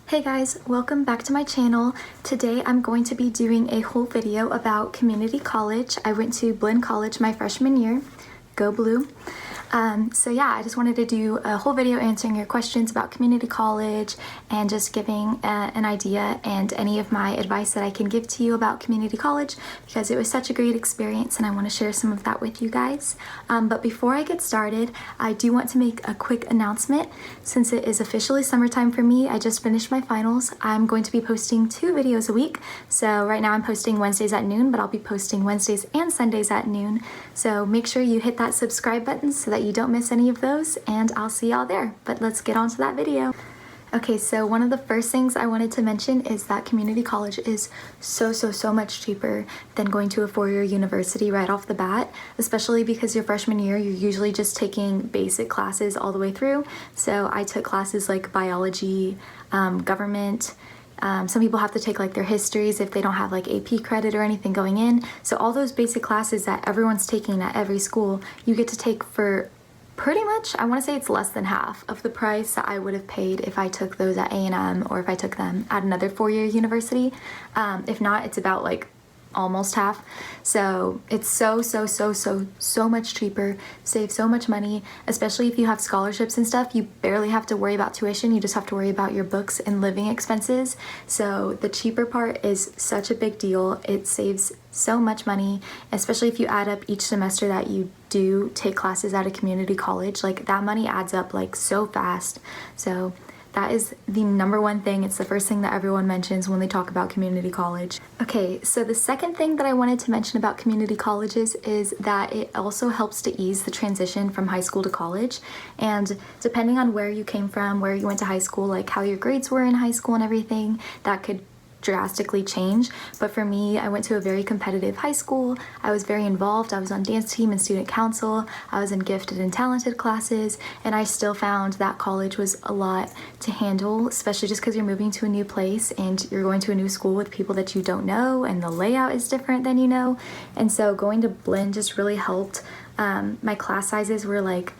Hey guys, welcome back to my channel. Today I'm going to be doing a whole video about community college. I went to Blinn College my freshman year. Go Blue. So yeah, I just wanted to do a whole video answering your questions about community college and just giving an idea and any of my advice that I can give to you about community college because it was such a great experience and I want to share some of that with you guys. But before I get started, I do want to make a quick announcement. Since it is officially summertime for me, I just finished my finals. I'm going to be posting 2 videos a week. So right now I'm posting Wednesdays at noon, but I'll be posting Wednesdays and Sundays at noon. So make sure you hit that subscribe button so that you don't miss any of those, and I'll see y'all there. But let's get on to that video. Okay, so one of the first things I wanted to mention is that community college is so much cheaper than going to a 4-year university right off the bat, especially because your freshman year you're usually just taking basic classes all the way through. So I took classes like biology, government. Some people have to take like their histories if they don't have like AP credit or anything going in. So all those basic classes that everyone's taking at every school, you get to take for pretty much, I want to say it's less than half of the price that I would have paid if I took those at A&M or if I took them at another 4-year university. If not, it's about like almost half. So it's so much cheaper, save so much money, especially if you have scholarships and stuff. You barely have to worry about tuition, you just have to worry about your books and living expenses. So the cheaper part is such a big deal. It saves so much money, especially if you add up each semester that you do take classes at a community college. Like that money adds up like so fast. So that is the number one thing. It's the first thing that everyone mentions when they talk about community college. Okay, so the second thing that I wanted to mention about community colleges is that it also helps to ease the transition from high school to college. And depending on where you came from, where you went to high school, like how your grades were in high school and everything, that could drastically change. But for me, I went to a very competitive high school. I was very involved. I was on dance team and student council. I was in gifted and talented classes, and I still found that college was a lot to handle, especially just because you're moving to a new place and you're going to a new school with people that you don't know and the layout is different than you know. And so going to Blinn just really helped. My class sizes were like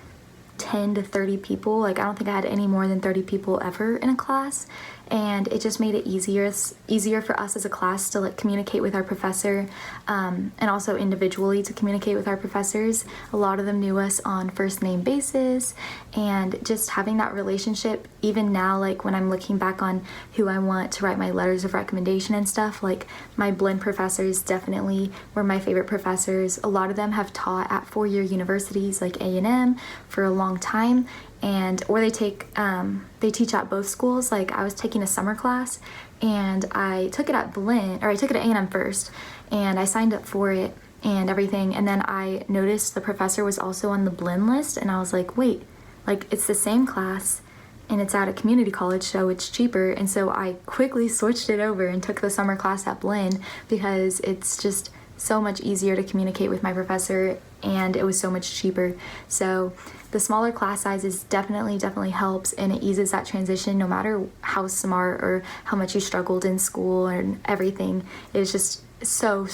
10 to 30 people. Like I don't think I had any more than 30 people ever in a class, and it just made it easier for us as a class to like communicate with our professor, and also individually to communicate with our professors. A lot of them knew us on first name basis, and just having that relationship, even now, like when I'm looking back on who I want to write my letters of recommendation and stuff, like my Blinn professors definitely were my favorite professors. A lot of them have taught at 4-year universities like A&M for a long time, and or they teach at both schools. Like I was taking a summer class and I took it at Blinn, or I took it at A&M first, and I signed up for it and everything, and then I noticed the professor was also on the Blinn list, and I was like, wait, like it's the same class and it's at a community college, so it's cheaper. And so I quickly switched it over and took the summer class at Blinn because it's just so much easier to communicate with my professor, and it was so much cheaper. So the smaller class sizes definitely helps, and it eases that transition no matter how smart or how much you struggled in school and everything. It's just so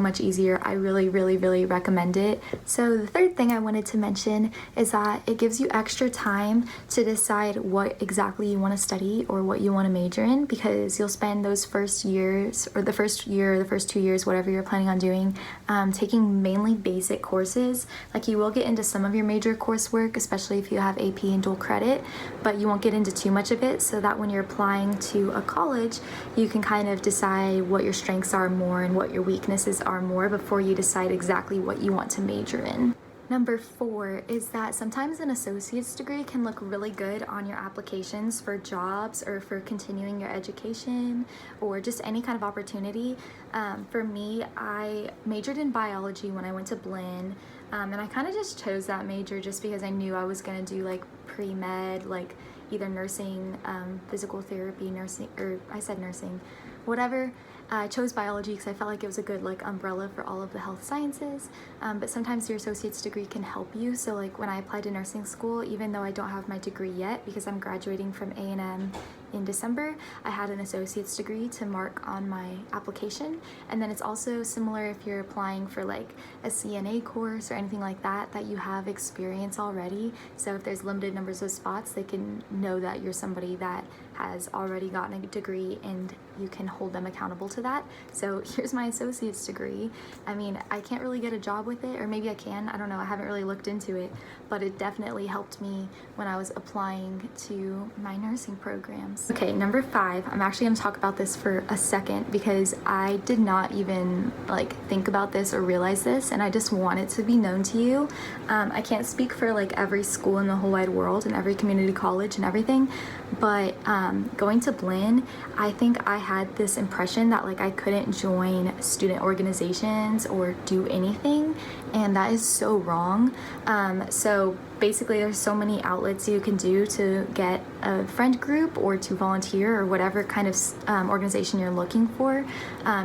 much easier. I really recommend it. So the third thing I wanted to mention is that it gives you extra time to decide what exactly you want to study or what you want to major in, because you'll spend those first years, or the first year or the first 2 years, whatever you're planning on doing, taking mainly basic courses. Like you will get into some of your major coursework, especially if you have AP and dual credit, but you won't get into too much of it, so that when you're applying to a college, you can kind of decide what your strengths are more and what your weaknesses are more before you decide exactly what you want to major in. Number 4 is that sometimes an associate's degree can look really good on your applications for jobs or for continuing your education or just any kind of opportunity. For me, I majored in biology when I went to Blinn, and I kind of just chose that major just because I knew I was going to do like pre-med, like either nursing, physical therapy, nursing, or I said nursing, whatever. I chose biology because I felt like it was a good like umbrella for all of the health sciences, but sometimes your associate's degree can help you. So like when I applied to nursing school, even though I don't have my degree yet because I'm graduating from A&M in December, I had an associate's degree to mark on my application. And then it's also similar if you're applying for like a CNA course or anything like that, that you have experience already. So if there's limited numbers of spots, they can know that you're somebody that has already gotten a degree and you can hold them accountable to that. So here's my associate's degree. I mean, I can't really get a job with it, or maybe I can, I don't know, I haven't really looked into it, but it definitely helped me when I was applying to my nursing programs. Okay, number 5, I'm actually gonna talk about this for a second because I did not even like think about this or realize this, and I just want it to be known to you. I can't speak for like every school in the whole wide world and every community college and everything, but going to Blinn, I think I had this impression that like I couldn't join student organizations or do anything, and that is so wrong. So basically there's so many outlets you can do to get a friend group or to volunteer or whatever kind of organization you're looking for.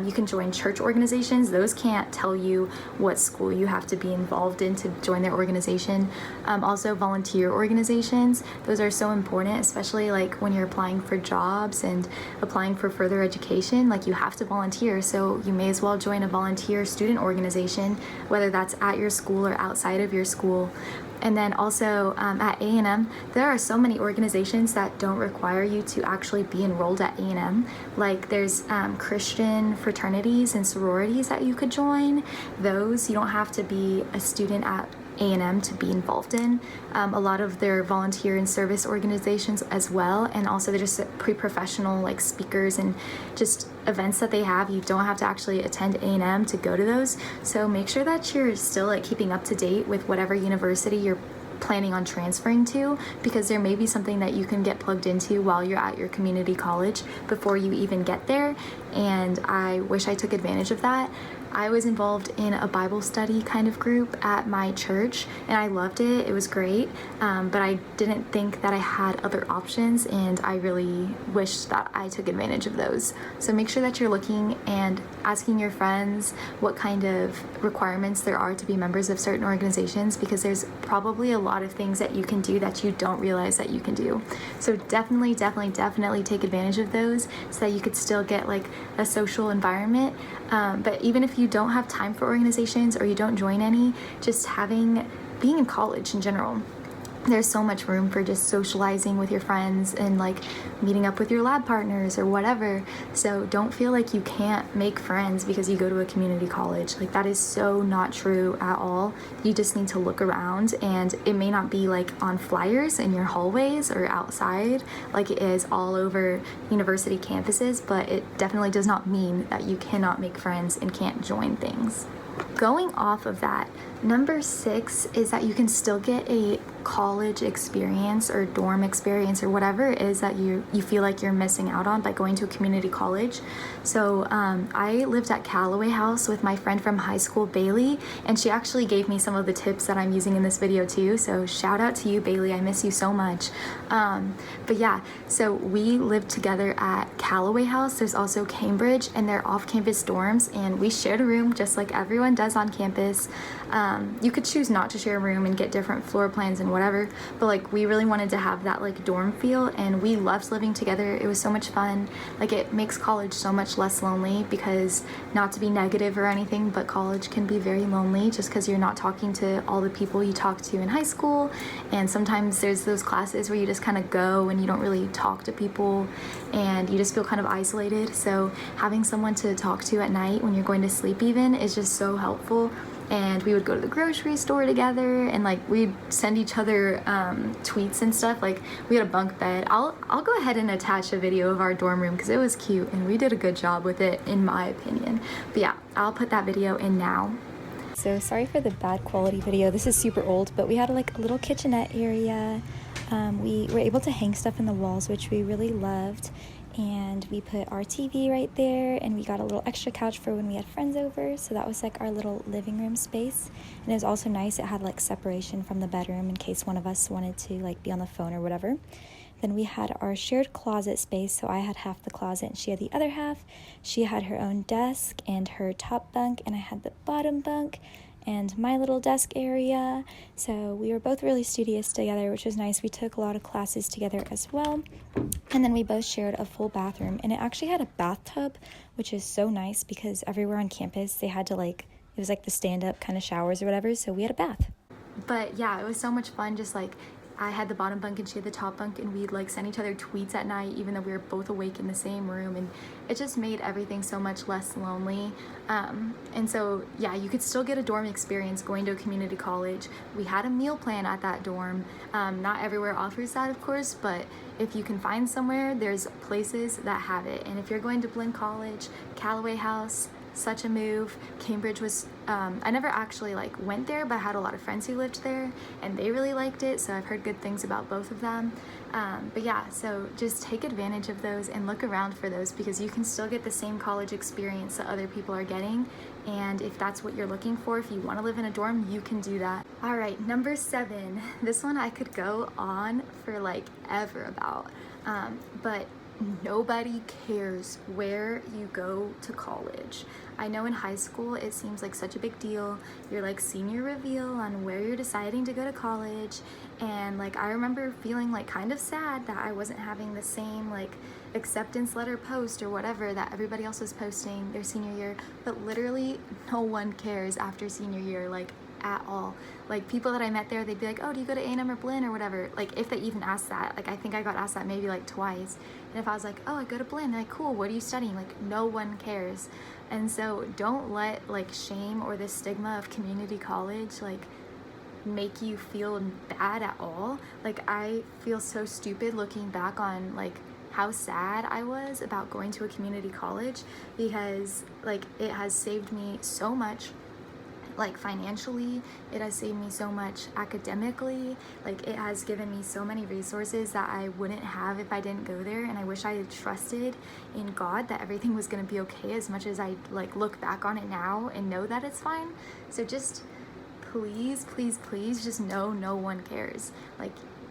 You can join church organizations. Those can't tell you what school you have to be involved in to join their organization. Also volunteer organizations, those are so important, especially like when you're applying for jobs and applying for further education. Like you have to volunteer, so you may as well join a volunteer student organization, whether that's at your school or outside of your school. And then also at A&M, there are so many organizations that don't require you to actually be enrolled at A&M. Like there's Christian fraternities and sororities that you could join. Those you don't have to be a student at A&M to be involved in. A lot of their volunteer and service organizations as well, and also they're just pre-professional like speakers and just events that they have. You don't have to actually attend A&M to go to those, so make sure that you're still like keeping up to date with whatever university you're planning on transferring to, because there may be something that you can get plugged into while you're at your community college before you even get there, and I wish I took advantage of that. I was involved in a Bible study kind of group at my church, and I loved it. It was great, but I didn't think that I had other options, and I really wish that I took advantage of those. So make sure that you're looking and asking your friends what kind of requirements there are to be members of certain organizations, because there's probably a lot of things that you can do that you don't realize that you can do. So definitely take advantage of those so that you could still get like a social environment. But even if you don't have time for organizations or you don't join any, just being in college in general, there's so much room for just socializing with your friends and like meeting up with your lab partners or whatever. So don't feel like you can't make friends because you go to a community college. Like that is so not true at all. You just need to look around, and it may not be like on flyers in your hallways or outside like it is all over university campuses, but it definitely does not mean that you cannot make friends and can't join things. Going off of that, number 6 is that you can still get a college experience or dorm experience or whatever it is that you feel like you're missing out on by going to a community college. So I lived at Callaway house with my friend from high school, Bailey, and she actually gave me some of the tips that I'm using in this video too. So shout out to you, Bailey. I miss you so much. But yeah, so we lived together at Callaway house. There's also Cambridge, and they're off-campus dorms, and we shared a room just like everyone does on campus. You could choose not to share a room and get different floor plans and whatever, but like we really wanted to have that like dorm feel, and we loved living together. It was so much fun. Like it makes college so much less lonely, because not to be negative or anything, but college can be very lonely just because you're not talking to all the people you talk to in high school, and sometimes there's those classes where you just kind of go and you don't really talk to people and you just feel kind of isolated. So having someone to talk to at night when you're going to sleep even is just so helpful. And we would go to the grocery store together, and like we'd send each other tweets and stuff. Like we had a bunk bed. I'll go ahead and attach a video of our dorm room because it was cute and we did a good job with it in my opinion. But yeah, I'll put that video in now. So sorry for the bad quality video. This is super old, but we had like a little kitchenette area. We were able to hang stuff in the walls, which we really loved. And we put our TV right there, and we got a little extra couch for when we had friends over, so that was like our little living room space. And it was also nice, it had like separation from the bedroom in case one of us wanted to like be on the phone or whatever. Then we had our shared closet space, so I had half the closet and she had the other half. She had her own desk and her top bunk, and I had the bottom bunk. and my little desk area. So we were both really studious together, which was nice. We took a lot of classes together as well. And then we both shared a full bathroom, and it actually had a bathtub, which is so nice because everywhere on campus they had to it was like the stand-up kind of showers or whatever, so we had a bath. But yeah, it was so much fun. Just I had the bottom bunk and she had the top bunk, and we'd send each other tweets at night even though we were both awake in the same room, and it just made everything so much less lonely. And so yeah, you could still get a dorm experience going to a community college. We had a meal plan at that dorm. Not everywhere offers that, of course, but if you can find somewhere, there's places that have it. And if you're going to Blinn College, Callaway House, such a move. Cambridge was, I never actually went there, but I had a lot of friends who lived there and they really liked it, so I've heard good things about both of them. But yeah, so just take advantage of those and look around for those, because you can still get the same college experience that other people are getting, and if that's what you're looking for, if you want to live in a dorm, you can do that. All right, number 7. This one I could go on for ever about, but nobody cares where you go to college. I know in high school it seems like such a big deal. Your senior reveal on where you're deciding to go to college, and I remember feeling kind of sad that I wasn't having the same acceptance letter post or whatever that everybody else was posting their senior year. But literally no one cares after senior year at all. People that I met there, they'd be like, oh, do you go to A&M or Blinn or whatever, if they even asked that. I think I got asked that maybe twice, and if I was like, oh, I go to Blinn, they're cool, what are you studying? No one cares. And so don't let shame or the stigma of community college make you feel bad at all. I feel so stupid looking back on how sad I was about going to a community college, because it has saved me so much financially, it has saved me so much academically, it has given me so many resources that I wouldn't have if I didn't go there. And I wish I had trusted in God that everything was going to be okay, as much as I look back on it now and know that it's fine. So just please, please, please just know no one cares.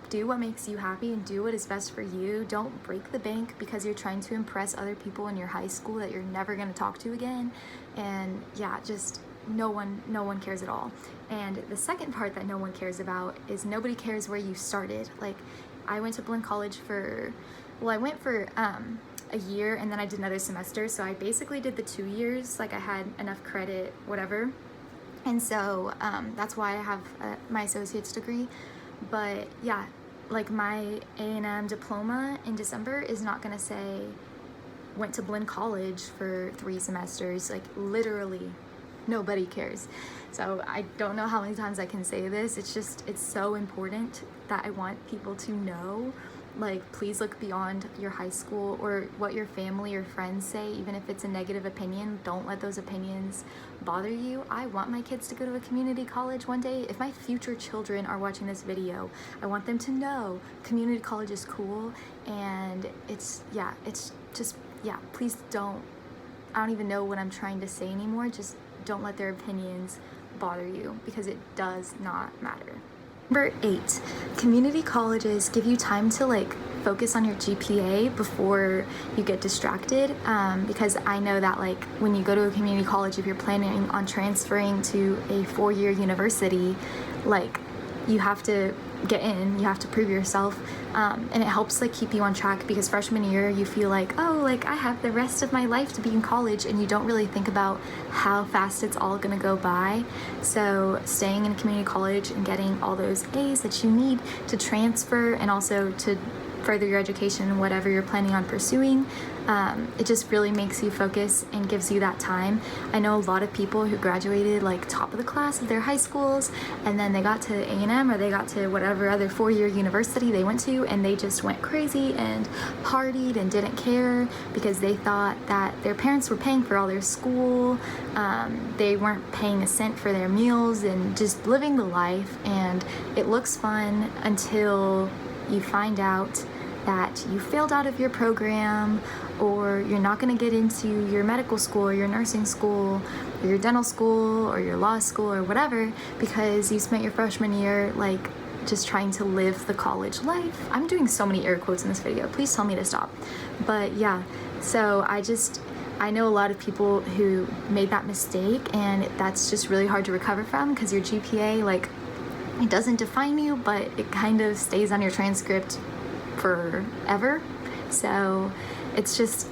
Do what makes you happy and do what is best for you. Don't break the bank because you're trying to impress other people in your high school that you're never going to talk to again. And yeah, just no one cares at all. And the second part that no one cares about is nobody cares where you started. I went to Blinn College for a year, and then I did another semester, so I basically did the 2 years. I had enough credit, whatever, and so that's why I have my associate's degree. But yeah, my A&M diploma in December is not gonna say went to Blinn College for 3 semesters. Literally nobody cares. So I don't know how many times I can say this. It's so important that I want people to know, please look beyond your high school or what your family or friends say. Even if it's a negative opinion, don't let those opinions bother you. I want my kids to go to a community college one day. If my future children are watching this video, I want them to know community college is cool, and please don't, I don't even know what I'm trying to say anymore. Just don't let their opinions bother you, because it does not matter. Number 8, community colleges give you time to focus on your GPA before you get distracted, because I know that when you go to a community college, if you're planning on transferring to a 4-year university, you have to get in, you have to prove yourself, and it helps keep you on track, because freshman year you feel I have the rest of my life to be in college, and you don't really think about how fast it's all gonna go by. So staying in community college and getting all those A's that you need to transfer and also to further your education and whatever you're planning on pursuing, it just really makes you focus and gives you that time. I know a lot of people who graduated top of the class of their high schools, and then they got to A&M or they got to whatever other 4-year university they went to, and they just went crazy and partied and didn't care because they thought that their parents were paying for all their school. They weren't paying a cent for their meals and just living the life, and it looks fun until you find out that you failed out of your program, or you're not going to get into your medical school or your nursing school or your dental school or your law school or whatever, because you spent your freshman year just trying to live the college life. I'm doing so many air quotes in this video, please tell me to stop. But yeah, so I just I know a lot of people who made that mistake, and that's just really hard to recover from, because your GPA, like, it doesn't define you, but it kind of stays on your transcript forever. So it's just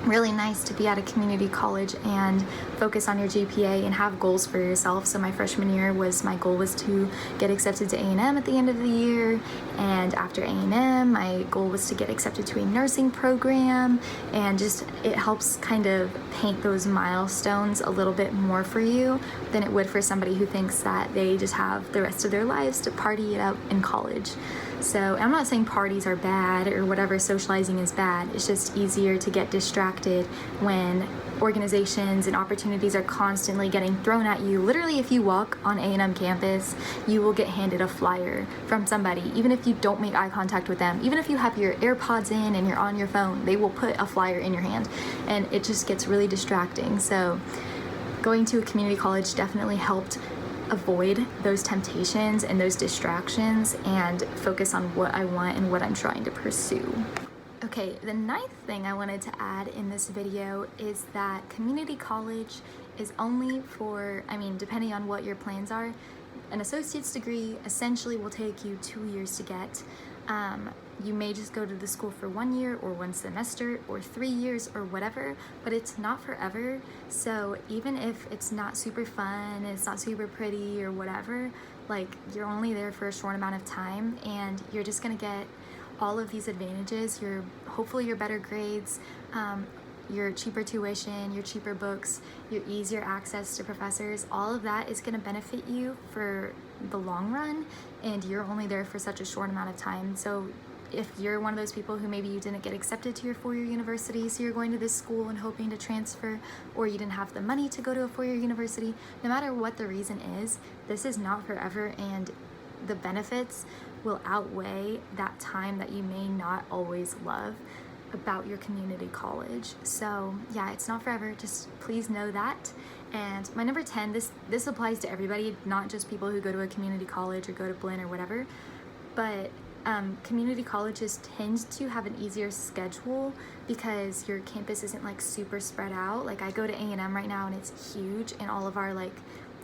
really nice to be at a community college and focus on your GPA and have goals for yourself. So my freshman year my goal was to get accepted to A&M at the end of the year, and after A&M my goal was to get accepted to a nursing program, and just it helps kind of paint those milestones a little bit more for you than it would for somebody who thinks that they just have the rest of their lives to party it out in college. So I'm not saying parties are bad or whatever, socializing is bad. It's just easier to get distracted when organizations and opportunities are constantly getting thrown at you. Literally, if you walk on A&M campus, you will get handed a flyer from somebody. Even if you don't make eye contact with them, even if you have your AirPods in and you're on your phone, they will put a flyer in your hand, and it just gets really distracting. So going to a community college definitely helped avoid those temptations and those distractions and focus on what I want and what I'm trying to pursue. Okay, the ninth thing I wanted to add in this video is that community college is only for, depending on what your plans are, an associate's degree essentially will take you 2 years to get. You may just go to the school for 1 year or 1 semester or 3 years or whatever, but it's not forever. So even if it's not super fun, it's not super pretty or whatever, like, you're only there for a short amount of time, and you're just gonna get all of these advantages. Hopefully your better grades, your cheaper tuition, your cheaper books, your easier access to professors, all of that is gonna benefit you for the long run, and you're only there for such a short amount of time. So if you're one of those people who maybe you didn't get accepted to your 4-year university, so you're going to this school and hoping to transfer, or you didn't have the money to go to a 4-year university, no matter what the reason is, this is not forever, and the benefits will outweigh that time that you may not always love about your community college. So yeah, it's not forever, just please know that. And my number 10, this applies to everybody, not just people who go to a community college or go to Blinn or whatever, but community colleges tend to have an easier schedule because your campus isn't like super spread out. Like, I go to A&M right now and it's huge, and all of our like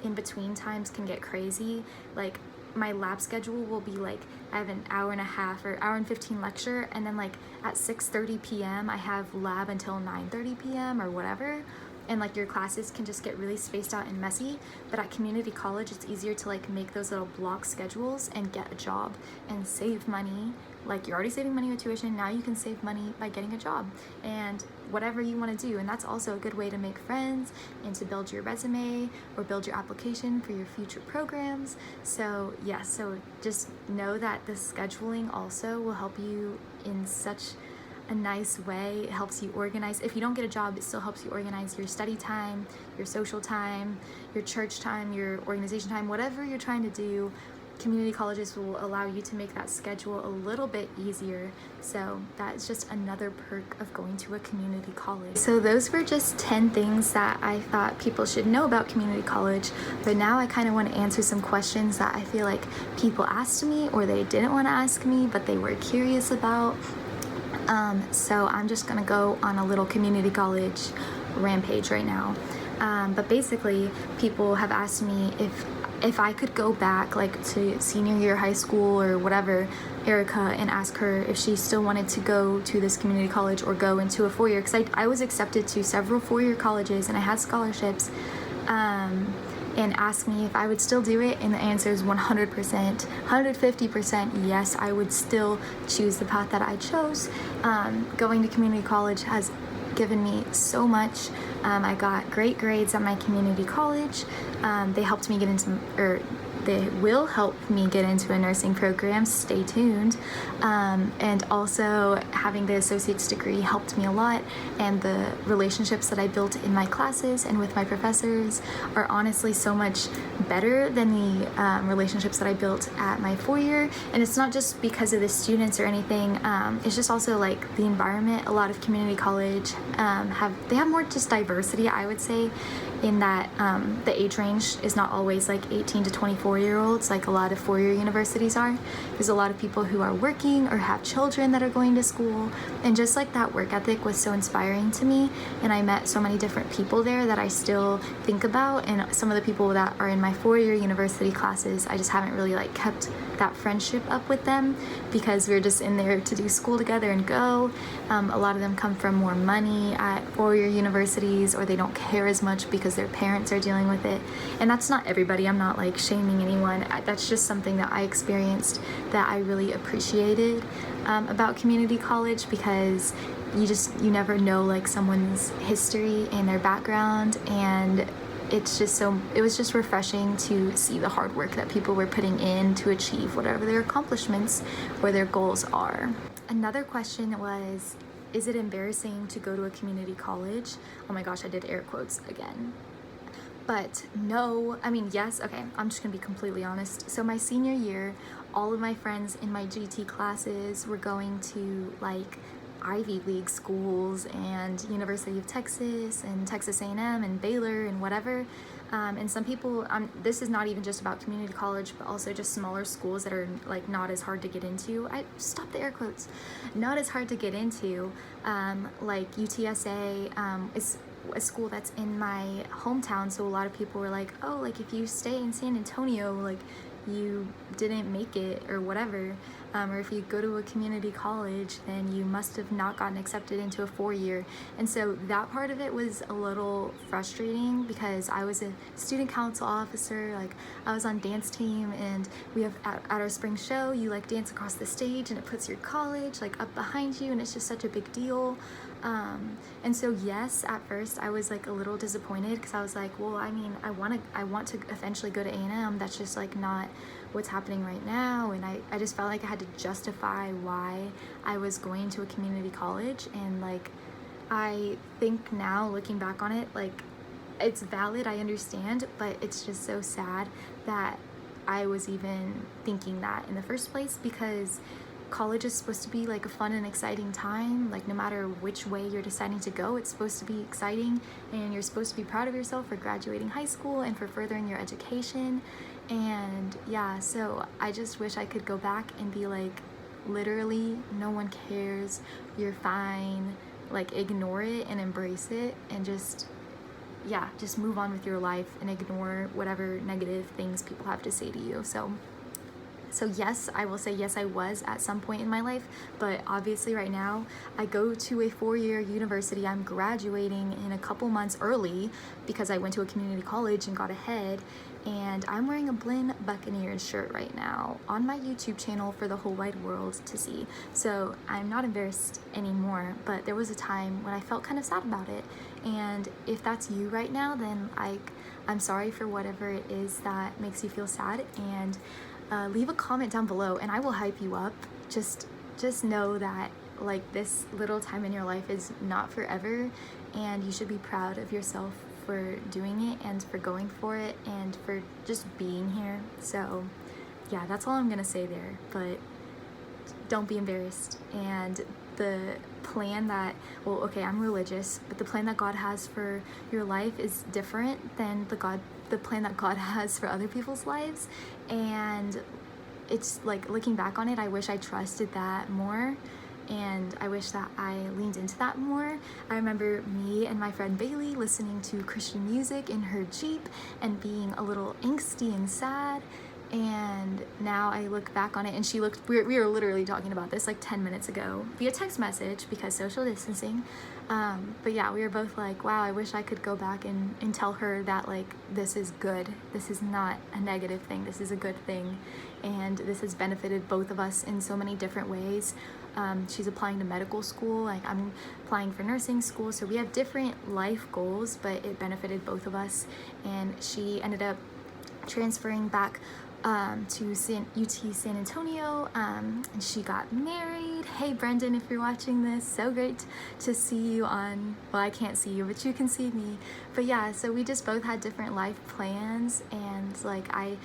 in-between times can get crazy. Like, my lab schedule will be like, I have an hour and a half or hour and 15 lecture, and then like at 6:30 p.m. I have lab until 9:30 p.m. or whatever. And like, your classes can just get really spaced out and messy. But at community college, it's easier to like make those little block schedules and get a job and save money. Like, you're already saving money with tuition, now you can save money by getting a job and whatever you want to do. And that's also a good way to make friends and to build your resume or build your application for your future programs. So yeah, so just know that the scheduling also will help you in such a nice way. It helps you organize. If you don't get a job, it still helps you organize your study time, your social time, your church time, your organization time, whatever you're trying to do. Community colleges will allow you to make that schedule a little bit easier. So that's just another perk of going to a community college. So those were just 10 things that I thought people should know about community college. But now I kind of want to answer some questions that I feel like people asked me, or they didn't want to ask me, but they were curious about. So I'm just gonna go on a little community college rampage right now. But basically, people have asked me if I could go back like to senior year high school or whatever, Erica, and ask her if she still wanted to go to this community college or go into a 4-year, because I was accepted to several 4-year colleges and I had scholarships, and asked me if I would still do it, and the answer is 100%, 150% yes, I would still choose the path that I chose. Going to community college has given me so much. I got great grades at my community college. They helped me get into, they will help me get into a nursing program, stay tuned. And also having the associate's degree helped me a lot, and the relationships that I built in my classes and with my professors are honestly so much better than the relationships that I built at my 4-year. And it's not just because of the students or anything, it's just also like the environment. A lot of community college they have more just diversity, I would say, in that the age range is not always like 18 to 24-year-olds like a lot of four-year universities are. There's a lot of people who are working or have children that are going to school, and just like that work ethic was so inspiring to me, and I met so many different people there that I still think about, and some of the people that are in my four-year university classes, I just haven't really like kept that friendship up with them because we're just in there to do school together and go. A lot of them come from more money at four-year universities, or they don't care as much because their parents are dealing with it. And that's not everybody. I'm not like shaming anyone. That's just something that I experienced that I really appreciated about community college, because you never know like someone's history and their background, and it was just refreshing to see the hard work that people were putting in to achieve whatever their accomplishments or their goals are. Another question was, is it embarrassing to go to a community college? Oh my gosh, I did air quotes again. But no, I mean, yes, okay, I'm just gonna be completely honest. So my senior year, all of my friends in my GT classes were going to like Ivy League schools and University of Texas and Texas A&M and Baylor and whatever. And some people, this is not even just about community college, but also just smaller schools that are like not as hard to get into. I stop the air quotes. Not as hard to get into. Like UTSA is a school that's in my hometown, so a lot of people were like, oh, like if you stay in San Antonio, like you didn't make it or whatever, or if you go to a community college, then you must have not gotten accepted into a four-year. And so that part of it was a little frustrating because I was a student council officer, like I was on dance team, and we have at our spring show, you like dance across the stage and it puts your college like up behind you, and it's just such a big deal. And so yes, at first I was like a little disappointed because I was like, well, I mean, I want to eventually go to A&M. That's just like not what's happening right now. And I just felt like I had to justify why I was going to a community college. And like, I think now looking back on it, like it's valid, I understand, but it's just so sad that I was even thinking that in the first place, because college is supposed to be like a fun and exciting time. Like no matter which way you're deciding to go, it's supposed to be exciting, and you're supposed to be proud of yourself for graduating high school and for furthering your education. And yeah, so I just wish I could go back and be like, literally no one cares, you're fine, like ignore it and embrace it, and just move on with your life and ignore whatever negative things people have to say to you. So yes, I will say yes, I was at some point in my life, but obviously right now I go to a four-year university. I'm graduating in a couple months early because I went to a community college and got ahead, and I'm wearing a Blinn Buccaneers shirt right now on my YouTube channel for the whole wide world to see. So I'm not embarrassed anymore, but there was a time when I felt kind of sad about it. And if that's you right now, then I'm sorry for whatever it is that makes you feel sad, and leave a comment down below and I will hype you up. Just know that like this little time in your life is not forever, and you should be proud of yourself for doing it and for going for it and for just being here. So yeah, that's all I'm gonna say there, but don't be embarrassed. And the plan that, well, okay, I'm religious, but the plan that God has for your life is different than the plan that God has for other people's lives. And it's like, looking back on it, I wish I trusted that more, and I wish that I leaned into that more. I remember me and my friend Bailey listening to Christian music in her Jeep and being a little angsty and sad. And now I look back on it, and we were literally talking about this like 10 minutes ago via text message because social distancing. But yeah, we were both like, wow, I wish I could go back and tell her that like, this is good. This is not a negative thing. This is a good thing. And this has benefited both of us in so many different ways. She's applying to medical school, like I'm applying for nursing school. So we have different life goals, but it benefited both of us. And she ended up transferring back to UT San Antonio, and she got married. Hey Brendan, if you're watching this, so great to see you on, well, I can't see you, but you can see me. But yeah, so we just both had different life plans, and like I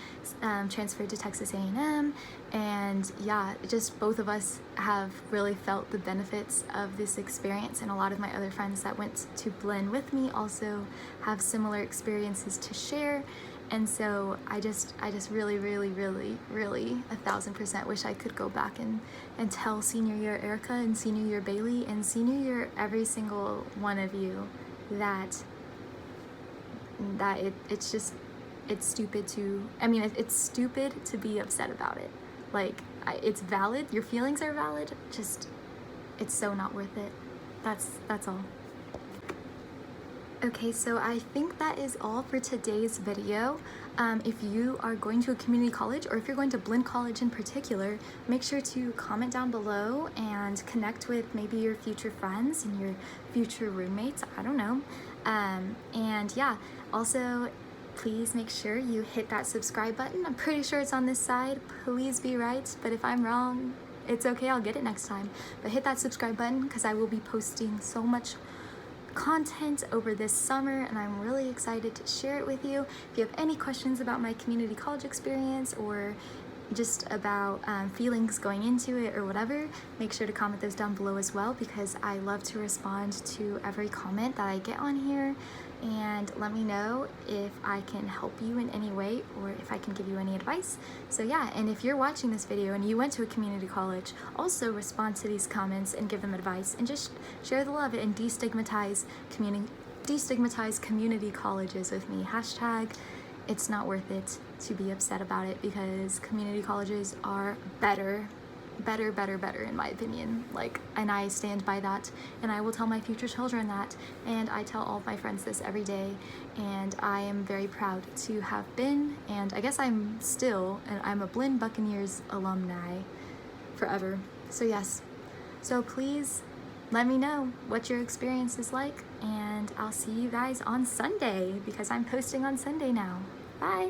transferred to Texas A&M, and yeah, just both of us have really felt the benefits of this experience, and a lot of my other friends that went to Blinn with me also have similar experiences to share. And so I just really 1000% wish I could go back and tell senior year Erica and senior year Bailey and senior year every single one of you that it's stupid to, I mean, it's stupid to be upset about it. Like, it's valid, your feelings are valid, just, it's so not worth it. That's all. Okay, so I think that is all for today's video. If you are going to a community college, or if you're going to Blinn College in particular, make sure to comment down below and connect with maybe your future friends and your future roommates, I don't know. And yeah, also please make sure you hit that subscribe button. I'm pretty sure it's on this side. Please be right, but if I'm wrong, it's okay, I'll get it next time. But hit that subscribe button because I will be posting so much content over this summer, and I'm really excited to share it with you. If you have any questions about my community college experience or just about feelings going into it or whatever, make sure to comment those down below as well, because I love to respond to every comment that I get on here. And let me know if I can help you in any way or if I can give you any advice. So yeah, and if you're watching this video and you went to a community college, also respond to these comments and give them advice, and just share the love and destigmatize community colleges with me. Hashtag it's not worth it to be upset about it, because community colleges are better in my opinion. Like, and I stand by that, and I will tell my future children that, and I tell all of my friends this every day, and I am very proud to have been, and I guess I'm still, and I'm a Blinn Buccaneers alumni forever. So yes, so please let me know what your experience is like, and I'll see you guys on Sunday, because I'm posting on Sunday now. Bye!